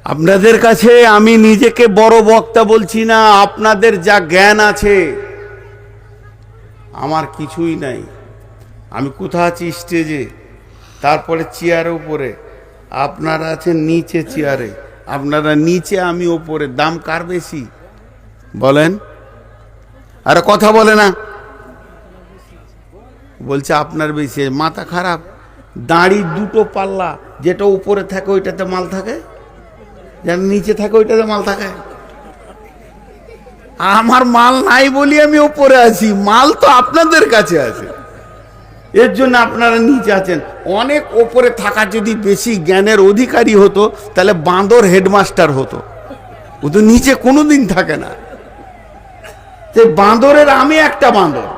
আপনাদের কাছে আমি নিজেকে বড় বক্তা বলছি না, আপনাদের যা জ্ঞান আছে আমার কিছুই নাই। আমি কোথাও আছি স্টেজে, তারপরে চেয়ারের উপরে, আপনারা আছেন নিচে চেয়ারে, আপনারা নিচে আমি ওপরে, দাম কার বেশি বলেন? আরে কথা বলে না, বলছে আপনার বেশি। মাথা খারাপ? দাড়ি দুটো পাল্লা, যেটা উপরে থাকে ওইটাতে মাল থাকে, যেটা নিচে থাকে ওইটাতে মাল থাকে। আমার মাল নাই বলি আমি উপরে আছি, মাল তো আপনাদের কাছে আছে, এর জন্য আপনারা নিচে আছেন। অনেক ওপরে থাকা যদি বেশি জ্ঞানের অধিকারী হতো তাহলে বাঁদর হেডমাস্টার হতো, ও তো নিচে কোনোদিন থাকে না। বাঁদরের আমি একটা বাঁদর,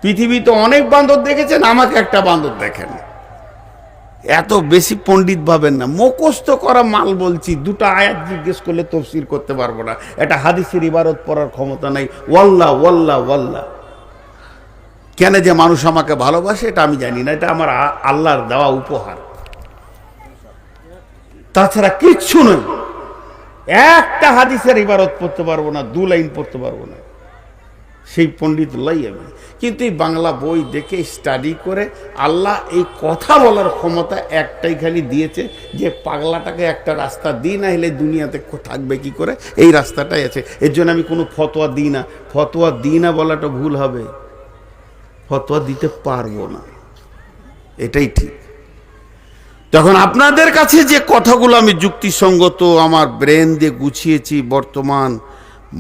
পৃথিবীতে অনেক বাঁদর দেখেছেন, আমাকে একটা বাঁদর দেখেন। এত বেশি পণ্ডিত ভাবেন না, মুখস্থ করা মাল বলছি। দুটো আয়াত জিজ্ঞেস করলে তফসির করতে পারবো না, এটা হাদিসের ইবারত পড়ার ক্ষমতা নাই। ওয়াল্লাহ ওয়াল্লাহ ওয়াল্লাহ। কেন যে মানুষ আমাকে ভালোবাসে এটা আমি জানি না, এটা আমার আল্লাহর দেওয়া উপহার, তাছাড়া কিচ্ছু নয়। একটা হাদিসের ইবারত পড়তে পারবো না, 2 লাইন পড়তে পারবো না, সেই পণ্ডিতুল্লাহ আমি। কিন্তু এই বাংলা বই দেখে স্টাডি করে আল্লাহ এই কথা বলার ক্ষমতা একটাই খালি দিয়েছে, যে পাগলাটাকে একটা রাস্তা দিই, না হলে দুনিয়াতে থাকবে কি করে, এই রাস্তাটাই আছে। এর জন্য আমি কোনো ফতোয়া দিই না। ফতোয়া দিই না বলাটা ভুল হবে, ফতোয়া দিতে পারবো না, এটাই ঠিক। তখন আপনাদের কাছে যে কথাগুলো আমি যুক্তিসঙ্গত আমার ব্রেন দিয়ে গুছিয়েছি, বর্তমান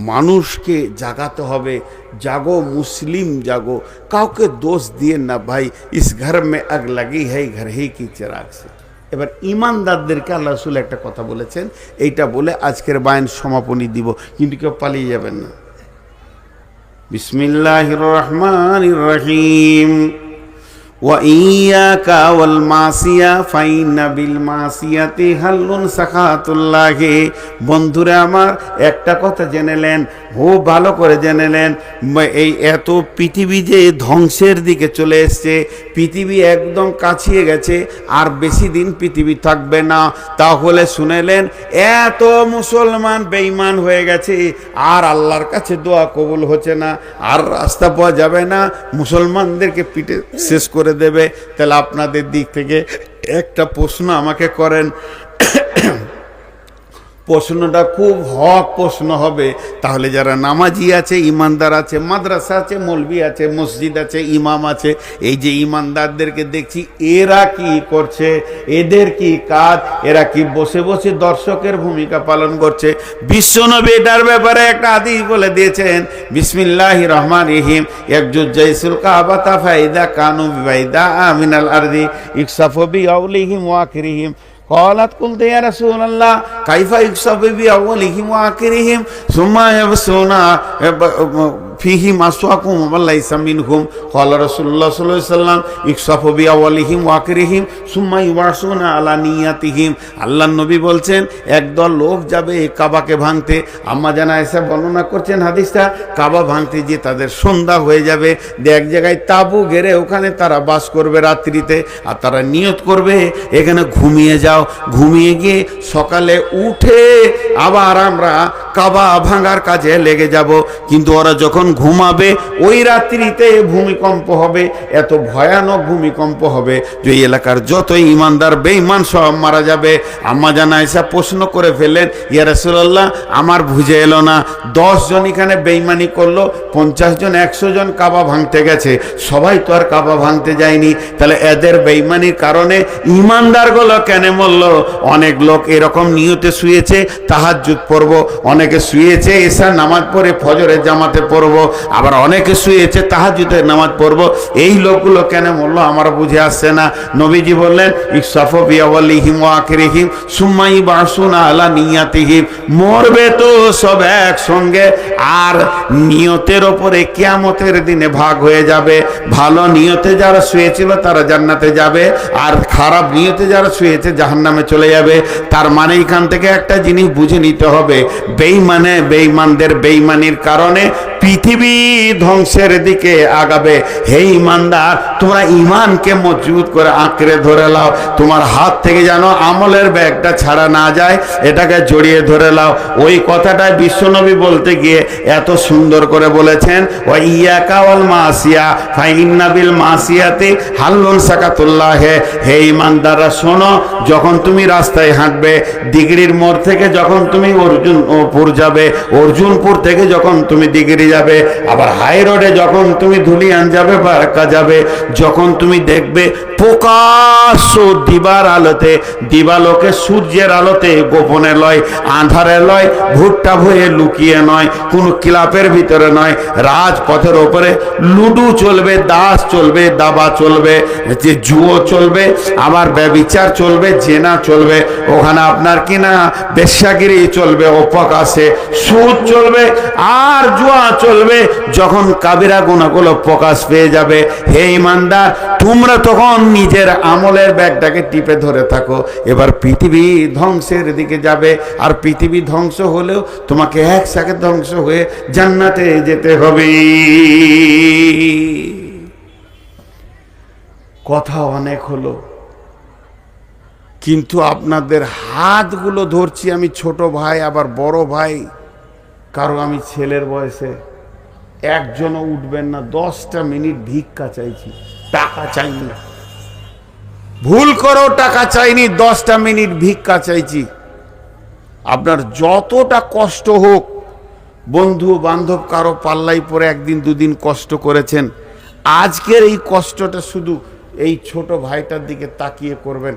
মানুষকে জাগাতে হবে। জাগো মুসলিম জাগো, কাউকে দোষ দিয়ে না ভাই। ইস ঘর মে আগ লাগি है घर ही की चिराग से। এবার ইমানদারদেরকে আল্লাহ রাসূল একটা কথা বলেছেন, এইটা বলে আজকের বায়ান সমাপনী দিব, কিন্তু কেউ পালিয়ে যাবেন না। বিসমিল্লাহির রহমানির রহিম। ওয়াইয়াকা ওয়াল মাসিয়া ফাইন্না বিল মাসিয়াতি হাল্লুন সাখাতুল্লাহি। বন্ধুরা আমার, একটা কথা জেনেলেন, খুব ভালো করে জেনেলেন, এই এত পৃথিবী যে ধ্বংসের দিকে চলে এসছে, পৃথিবী একদম কাছিয়ে গেছে, আর বেশি দিন পৃথিবী থাকবে না। তাহলে শুনেলেন, এত মুসলমান বেঈমান হয়ে গেছে, আর আল্লাহর কাছে দোয়া কবুল হচ্ছে না, আর রাস্তা পাওয়া যাবে না, মুসলমানদেরকে পিটে শেষ করে দেবে। তাহলে আপনাদের দিক থেকে একটা প্রশ্ন আমাকে করেন, প্রশ্নটা খুব হক প্রশ্ন হবে। তাহলে যারা নামাজি আছে, ইমানদার আছে, মাদ্রাসা আছে, মৌলবি আছে, মসজিদ আছে, ইমাম আছে, এই যে ইমানদারদেরকে দেখছি, এরা কি করছে? এদের কি কাজ? এরা কি বসে বসে দর্শকের ভূমিকা পালন করছে? বিশ্বনবী এটার ব্যাপারে একটা হাদিস বলে দিয়েছেন, বিসমিল্লাহির রহমানির রহিম। একজুজ জাইসুল কাবাতা ফাইদা কানু বিবাইদা আমিনাল আরদি ইকসাফু বিআউলিহিম ওয়া আখিরিহিম। قالت قلت يا رسول الله كيف يكسب بأولهم وآخرهم ثم يبصون فيهم أسواقهم وليس منهم قال رسول الله صلى الله عليه وسلم يكسب بأولهم وآخرهم ثم يبعثون على نياتهم। আল্লাহ নবী বলছেন, একদল লোক যাবে কাবাকে ভাঙতে। আম্মা জান আয়েশা বর্ণনা করছেন হাদিসটা, কাবা ভাঙতে যে তাদের সন্ধ্যা হয়ে যাবে, এক জায়গায় তাঁবু ঘেরে ওখানে তারা বাস করবে রাত্রিতে, আর তারা নিয়ত করবে এখানে ঘুমিয়ে যাও। ঘুমিয়ে গিয়ে সকালে উঠে আবার আমরা কাবা ভাঙার কাজে লেগে যাব। কিন্তু ওরা যখন ঘুমাবে ওই রাত্রিতে ভূমিকম্প হবে, এত ভয়ানক ভূমিকম্প হবে যে এলাকার যত ইমানদার বেঈমান সব মারা যাবে। আম্মা জান আয়েশা প্রশ্ন করে ফেললেন, ইয়া রাসূলুল্লাহ, আমার বুঝে এলো না, 10 জন এখানে বেঈমানি করলো, 50 জন 100 জন কাবা ভাঙতে গেছে, সবাই তো আর কাবা ভাঙতে যায়নি, তাহলে এদের বেঈমানির কারণে ইমানদারগুলো কেন মরলো? অনেক লোক এরকম নিয়তে শুয়েছে তাহাজ্জুদ পড়ব, অনেকে শুয়েছে এশার নামাজ পড়ে ফজরের জামাতে পড়ব, আবার অনেকে শুয়েছে তাহাজ্জুদের নামাজ পড়ব। এই লোকগুলো কেন মরলো আমার বুঝে আসছে না। নবীজি বললেন, ইকসাফু বিআওয়ালিহিম ওয়া আখিরিহিম সুম্মা ইবআসুনা আলা নিয়াতিহিম। মরবে তো সব একসঙ্গে, আর নিয়তের ওপরে কিয়ামতের দিনে ভাগ হয়ে যাবে। ভালো নিয়তে যারা শুয়েছিল তারা জান্নাতে যাবে, আর খারাপ নিয়তে যারা শুয়েছে জাহান্নামে চলে যাবে। তার মানে এখান থেকে একটা জিনিস বুঝে নিতে হবে, বেঈমানদের বেঈমানির কারণে পৃথিবী ধ্বংসের দিকে আগাবে। হে ঈমানদার, তোমরা ঈমানকে মজবুত করে আঁকড়ে ধরে নাও, তোমার হাত থেকে যেন আমলের ব্যাগটা ছাড়া না যায়, এটাকে জড়িয়ে ধরে নাও। ওই কথাটা বিশ্বনবী বলতে গিয়ে এত সুন্দর করে বলেছেন, ওয়া ইয়াকা ওয়াল মাসিয়া ফা ইন্না বিল মাসিয়াতি হাল্লুন সাকাতুল্লাহ। হে ঈমানদাররা শোনো, যখন তুমি রাস্তায় হাঁটবে, দিগড়ির মোড় থেকে যখন তুমি অর্জুনপুর যাবে, অর্জুনপুর থেকে যখন তুমি দিগড়ি যাবে, আবার হাই রোডে যখন তুমি ধুলিয়ান যাবে, বারাকা যাবে, যখন তুমি দেখবে প্রকাশ্য দিবার আলোতে, দিবালোকে সূর্যের আলোতে, গোপনে লয়, আঁধারে লয়, ভুট্টা ভয়ে লুকিয়ে নয়, কোনো ক্লাবের ভিতরে নয়, রাজপথের ওপরে লুডু চলবে, দাস চলবে, দাবা চলবে, যে জুয়ো চলবে, আবার ব্যভিচার চলবে, জেনা চলবে, ওখানে আপনার কিনা বেশ্যাগিরি চলবে, অপকাশে সুদ চলবে, আর জুয়া চলবে। যখন কাবিরা গুনাহগুলো প্রকাশ পেয়ে যাবে, হে ঈমানদার, তোমরা তখন নিজের আমলের ব্যাগটাকে টিপে ধরে থাকো। এবার পৃথিবী ধ্বংসের দিকে যাবে, আর পৃথিবী ধ্বংস হলেও তোমাকে একসাথে ধ্বংস হয়ে জান্নাতে যেতে হবে। কথা অনেক হলো, কিন্তু আপনাদের হাতগুলো ধরছি আমি, ছোট ভাই আবার বড় ভাই, কারো আমি ছেলের বয়সে, একজনও উঠবেন না। 10টা মিনিট ভিক্ষা চাইছি, টাকা চাইনি, ভুল করো টাকা চাইনি, 10টা মিনিট ভিক্ষা চাইছি। আপনার যতটা কষ্ট হোক, বন্ধু বান্ধব কারো পাল্লাই পরে একদিন দুদিন কষ্ট করেছেন, আজকের এই কষ্টটা শুধু এই ছোট ভাইটার দিকে তাকিয়ে করবেন।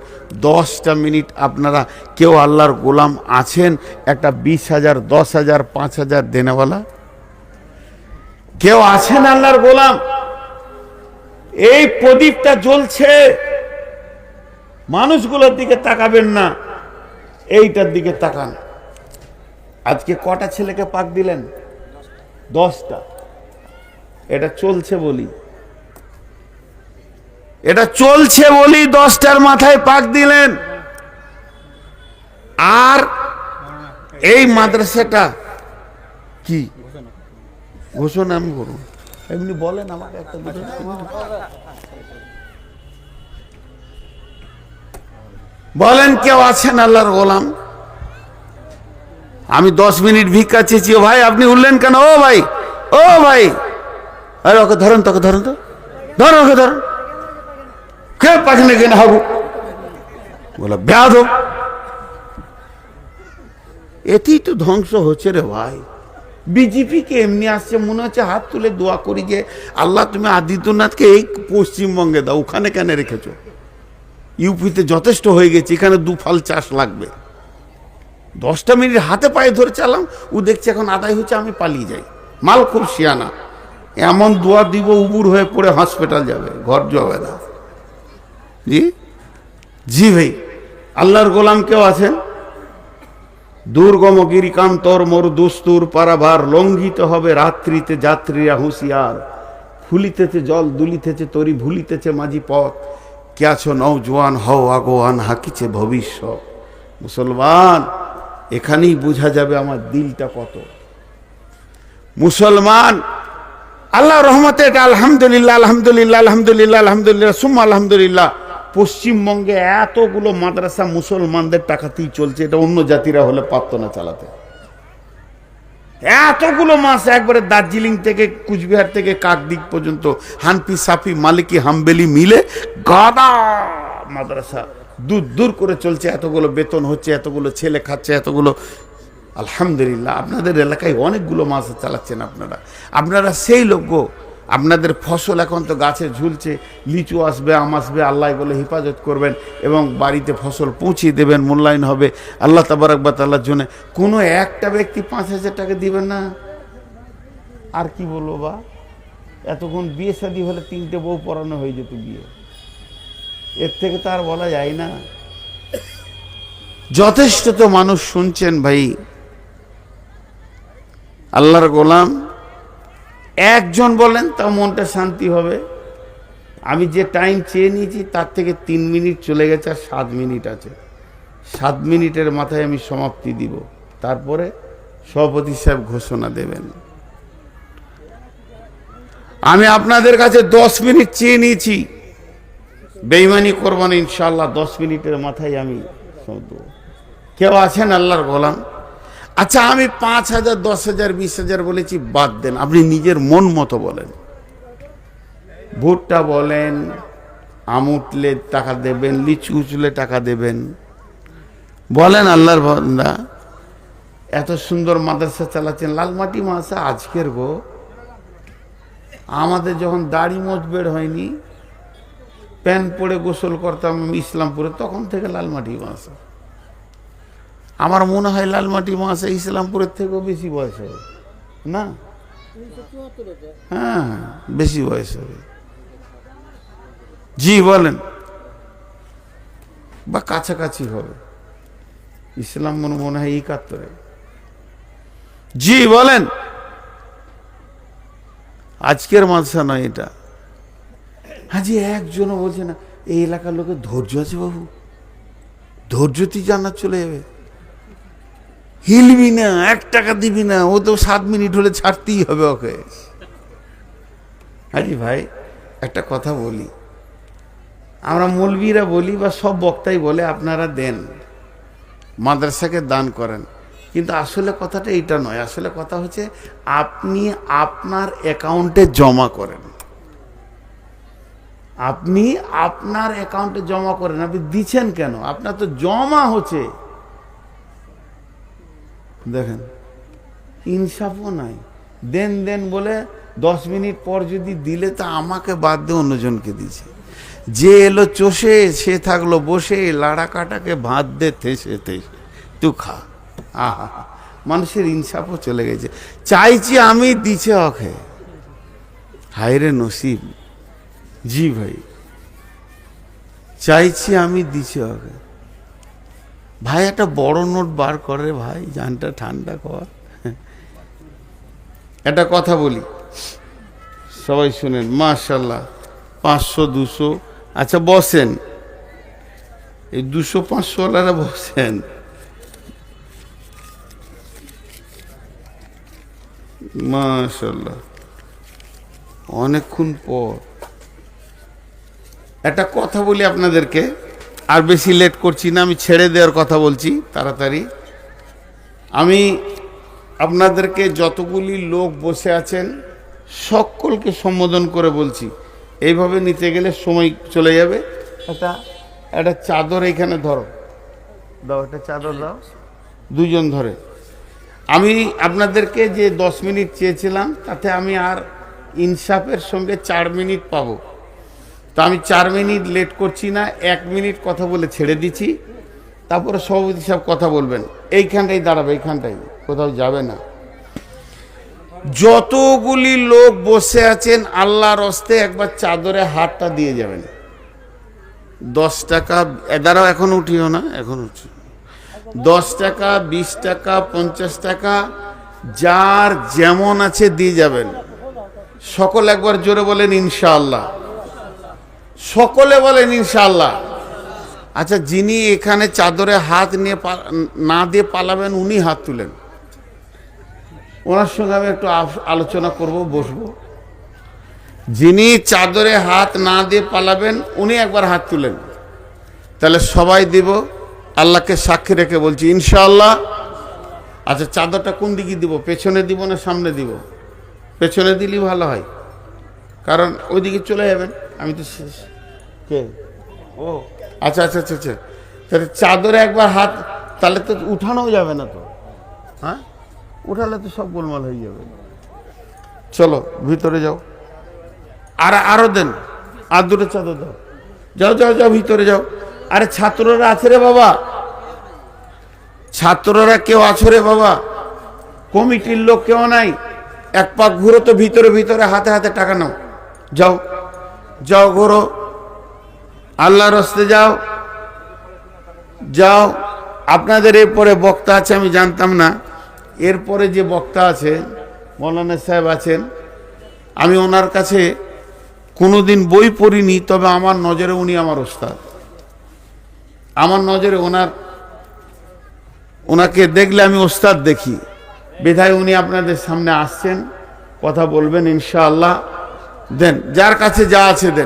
10টা মিনিট আপনারা কেউ আল্লাহর গোলাম আছেন একটা 20,000, 10,000, 5,000 দেনেওয়ালা কেউ আছেন আল্লাহর গোলাম? এই প্রদীপটা জ্বলছে, মানুষগুলোর দিকে তাকাবেন না, এইটার দিকে তাকান। আজকে কটা ছেলেকে পাক দিলেন? 10টা। এটা চলছে বলি, এটা চলছে বলি 10টার মাথায় পাক দিলেন। আর এই মাদ্রাসাটা কি ঘোষণা আমি করুন, এমনি বলেন আমাকে একটা বলেন, কেউ আছেন আল্লাহর গোলাম? আমি 10 মিনিট ভিক্ষা চেয়েছি, ও ভাই আপনি উঠলেন কেন? ও ভাই, ও ভাই, আরে ওকে ধরেন, তোকে ধরেন, তো ধরো, ওকে ধরেন, কে পাখনে কেন হবো বলে ব্যাধ। এতেই তো ধ্বংস হচ্ছে রে ভাই। বিজেপি কে এমনি আসছে, মনে হচ্ছে হাত তুলে দোয়া করি যে আল্লাহ তুমি আদিত্যনাথকে এই পশ্চিমবঙ্গে দাও, ওখানে কেন রেখেছো? ইউপিতে যথেষ্ট হয়ে গেছে, এখানে 2 ফাল চাষ লাগবে। 10টা মিনিট হাতে পায়ে ধরে চালাম, ও দেখছে এখন আদায় হচ্ছে, আমি পালিয়ে যাই। মাল খুব শিয়ানা, এমন দোয়া দিব উবুর হয়ে পড়ে হসপিটাল যাবে, ঘর যাবে না। জি জি ভাই, আল্লাহর গোলাম কেউ আছেন? দুর্গম গিরিকান্তর মোর দুস্তুর পারাভার, লঙ্ঘিত হবে রাত্রিতে যাত্রীরা হুঁশিয়ার, ফুলিতেছে জল দুলিতেছে তরি, ভুলিতেছে মাঝি পথ, কে আছো নওজোয়ান হও আগোয়ান, হাকিছে ভবিষ্যৎ। মুসলমান, এখানেই বোঝা যাবে আমার দিলটা কত মুসলমান। আল্লাহ রহমতে এটা আলহামদুলিল্লাহ, আলহামদুলিল্লাহ, আলহামদুলিল্লাহ, আলহামদুলিল্লাহ, সুম্মা আলহামদুলিল্লাহ। পশ্চিমবঙ্গে এতগুলো মাদ্রাসা মুসলমানদের টাকাতেই চলছে, এটা অন্য জাতিরা হলে পারত না চালাতে। এতগুলো মাস একবারে দার্জিলিং থেকে কুচবিহার থেকে কাকদ্বীপ পর্যন্ত হানফি, সাফি, মালিকি, হাম্বেলি মিলে গাদা মাদ্রাসা দূর দূর করে চলছে। এতগুলো বেতন হচ্ছে, এতগুলো ছেলে খাচ্ছে, এতগুলো আলহামদুলিল্লাহ। আপনাদের এলাকায় অনেকগুলো মাছ চালাচ্ছেন আপনারা সেই লোক গো। আপনাদের ফসল এখন তো গাছে ঝুলছে, লিচু আসবে, আম আসবে, আল্লাহ বলে হেফাজত করবেন এবং বাড়িতে ফসল পৌঁছে দেবেন, মূল্যায়ন হবে আল্লাহ তাবারক ওয়া তাআলার জন্য। কোনো একটা ব্যক্তি 5,000 টাকা দিবেন না, আর কি বলবো বা, এতক্ষণ বিয়ে শাদী হলে 3টে বউ পড়ানো হয়ে যেত বিয়ে, এর থেকে তো আর বলা যায় না। যথেষ্ট তো মানুষ শুনছেন ভাই। আল্লাহর গোলাম একজন বলেন তাও মনটা শান্তি হবে। আমি যে টাইম চেয়ে নিয়েছি তার থেকে 3 মিনিট চলে গেছে, আর 7 মিনিট আছে। 7 মিনিটের মাথায় আমি সমাপ্তি দিব, তারপরে সভাপতি সাহেব ঘোষণা দেবেন। আমি আপনাদের কাছে 10 মিনিট চেয়ে নিয়েছি, বেঈমানি করব না ইনশাআল্লাহ। 10 মিনিটের মাথায় আমি দেব। কেউ আছেন আল্লাহর গোলাম? আচ্ছা, আমি 5,000, 10,000, 20,000 বলেছি, বাদ দেন, আপনি নিজের মন মতো বলেন। ভুট্টা বলেন, আম উঠলে টাকা দেবেন, লিচু উঠলে টাকা দেবেন, বলেন আল্লাহর বান্দা। এত সুন্দর মাদ্রাসা চালাচ্ছেন, লালমাটি মাদ্রাসা আজকের গো। আমাদের যখন দাড়ি মোচ বের হয়নি, প্যান্ট পরে গোসল করতাম ইসলামপুরে, তখন থেকে লালমাটি মাদ্রাসা। আমার মনে হয় লালমাটি মাদ্রাসা ইসলামপুরের থেকেও বেশি বয়স হবে না? হ্যাঁ, বেশি বয়স হবে। জি বলেন, বা কাছাকাছি হবে। ইসলাম মনে হয় 71। জি বলেন, আজকের মাদ্রাসা নয় এটা। হাজি একজনও বলছে না এই এলাকার লোকের ধৈর্য আছে বাবু, ধৈর্যতি জান্নাত চলে যাবে, হিলবি না, 1 টাকা দিবি না, ও তো 7 মিনিট হলে ছাড়তেই হবে ওকে। হাজি ভাই একটা কথা বলি, আমরা মৌলবীরা বলি বা সব বক্তাই বলে আপনারা দেন, মাদ্রাসাকে দান করেন, কিন্তু আসলে কথাটা এইটা নয়। আসলে কথা হচ্ছে আপনি আপনার অ্যাকাউন্টে জমা করেন, আপনি আপনার অ্যাকাউন্টে জমা করেন। আপনি দিচ্ছেন কেন? আপনার তো জমা হচ্ছে। দেখেন ইনসাফও নাই, দেন দেন বলে 10 মিনিট পর যদি দিলে তা আমাকে বাদ দিয়ে অন্যজনকে দিছে। যে এলো চষে, সে থাকলো বসে, লাড়া কাটাকে ভাত দে থেসে থেসে, তুই খা। আহা, মানুষের ইনসাফও চলে গেছে। চাইছি আমি, দিছে ওকে, হায়রে নসিব। জি ভাই, চাইছি আমি, দিছে ওকে। ভাই একটা বড় নোট বার করে ভাই, জানটা ঠান্ডা কর। একটা কথা বলি, সবাই শুনেন। মাশাআল্লাহ, 500, 200। আচ্ছা বসেন, এই 200, 500 ওয়ালারা বসেন। মাশাআল্লাহ, অনেকক্ষণ পর একটা কথা বলি আপনাদেরকে, আর বেশি লেট করছি না, আমি ছেড়ে দেওয়ার কথা বলছি তাড়াতাড়ি। আমি আপনাদেরকে যতগুলি লোক বসে আছেন সকলকে সম্বোধন করে বলছি, এইভাবে নিতে গেলে সময় চলে যাবে। একটা চাদর এখানে ধরো, দাও, একটা চাদর দাও, 2 জন ধরে। আমি আপনাদেরকে যে 10 মিনিট চেয়েছিলাম, তাতে আমি আর ইনসাফের সঙ্গে 4 মিনিট পাবো। তো আমি 4 মিনিট লেট করছি না, 1 মিনিট কথা বলে ছেড়ে দিচ্ছি। তারপরে সভাপতি সাহেব কথা বলবেন, এইখানটাই দাঁড়াবে, এইখানটাই, কোথাও যাবে না। যতগুলি লোক বসে আছেন আল্লাহর হস্তে একবার চাদরে হাতটা দিয়ে যাবেন। 10 টাকা, দাঁড়াও, এখন উঠিও না, এখন উঠি। 10 টাকা, 20 টাকা, 50 টাকা, যার যেমন আছে দিয়ে যাবেন। সকল একবার জোরে বলেন ইনশাআল্লাহ, সকলে বলেন ইনশাআল্লাহ। আচ্ছা, যিনি এখানে চাদরে হাত নিয়ে না দিয়ে পালাবেন, উনি হাত তুলেন। ওনার সঙ্গে আমি একটু আলোচনা করব, বসবো। যিনি চাদরে হাত না দিয়ে পালাবেন, উনি একবার হাত তুলেন, তাহলে সবাই দিব। আল্লাহকে সাক্ষী রেখে বলছি ইনশাআল্লাহ। আচ্ছা, চাদরটা কোন দিকে দিব? পেছনে দিব না সামনে দিব? পেছনে দিলেই ভালো হয়, কারণ ওইদিকে চলে যাবেন। আমি তো শেষ। কে? ও আচ্ছা আচ্ছা আচ্ছা আচ্ছা, তাহলে চাদরে একবার হাত, তাহলে তো উঠানোও যাবে না তো। হ্যাঁ, উঠালে তো সব গোলমাল হয়ে যাবে। চলো ভিতরে যাও, আরো দেন, আর 2টো চাদর দাও। যাও যাও যাও, ভিতরে যাও। আরে ছাত্ররা আছে রে বাবা, ছাত্ররা কেউ আছে রে বাবা, কমিটির লোক কেউ নাই? 1 পাক ঘুরো তো ভিতরে ভিতরে, হাতে হাতে টাকা নাও। যাও যাও, ঘোরো, আল্লাহর রাস্তে যাও যাও। আপনাদের এরপরে বক্তা আছে, আমি জানতাম না। এরপরে যে বক্তা আছে, মৌলানা সাহেব আছেন, আমি ওনার কাছে কোনোদিন বই পড়িনি, তবে আমার নজরে উনি আমার ওস্তাদ। আমার নজরে ওনাকে দেখলে আমি ওস্তাদ দেখি, বিধায় উনি আপনাদের সামনে আসছেন, কথা বলবেন ইনশাআল্লাহ। দেন, যার কাছে যা আছে দেন।